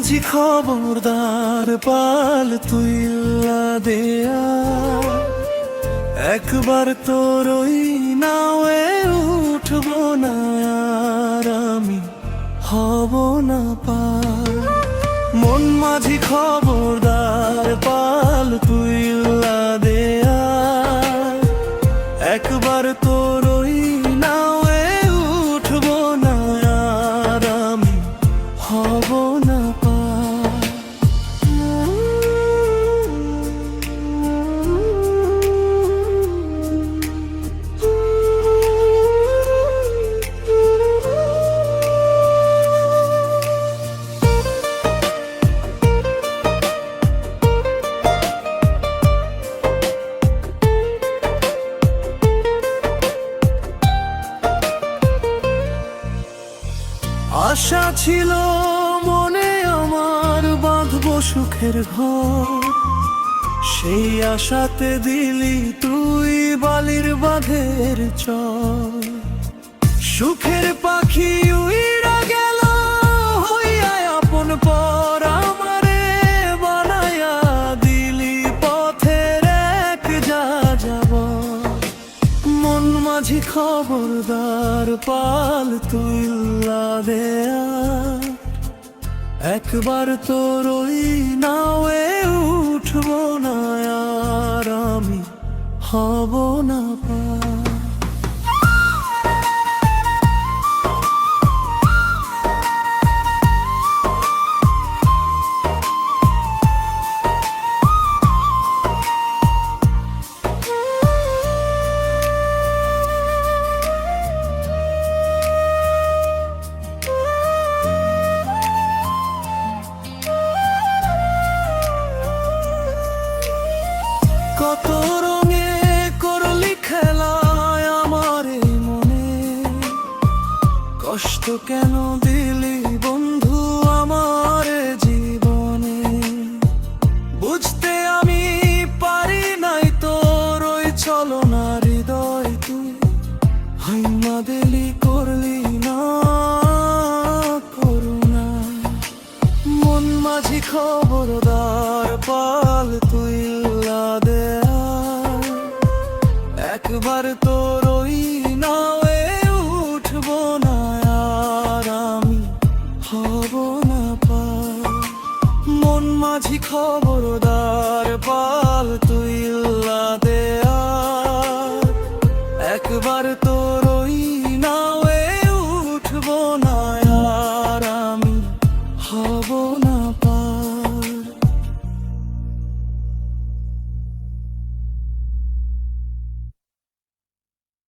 মাঝি খবরদার পাল তুই দেয়া, একবার তোর ওই নাওয়ে উঠবো না আর আমি হব না পার। মন মাঝি খবরদার পাল তুই দেয়া, একবার তোর ওই নাওয়ে উঠবো না আর আমি হব না পার। আশা ছিল মনে আমার বাঁধবো সুখের ঘর, সেই আশাতে দিলি তুই বালির বাঁধের চর। সুখের পাখি উইরা গেল হইয়া আপন পর, আমারে বানায়া দিলি পথের এক যা যাব। মন মাঝি খবরদার পাল তুই দেয়া, একবার তোর ওই নাওয়ে উঠবো না আর আমি হব না পার। কত রঙে করলি খেলায় আমার এই মনে, কষ্ট কেন দিলি বন্ধু আমার জীবনে। বুঝতে আমি পারি নাই তোর ওই ছলনা হৃদয় তুই হাইমা দিলি করলি না করুণা। মন মাঝি খবরদার পাল তুই দেয়া, একবার তোর ওই নাওয়ে উঠবো না আর আমি হব না পার। মন মাঝি খবরদার পাল তুই দেয়া, একবার তোর ওই না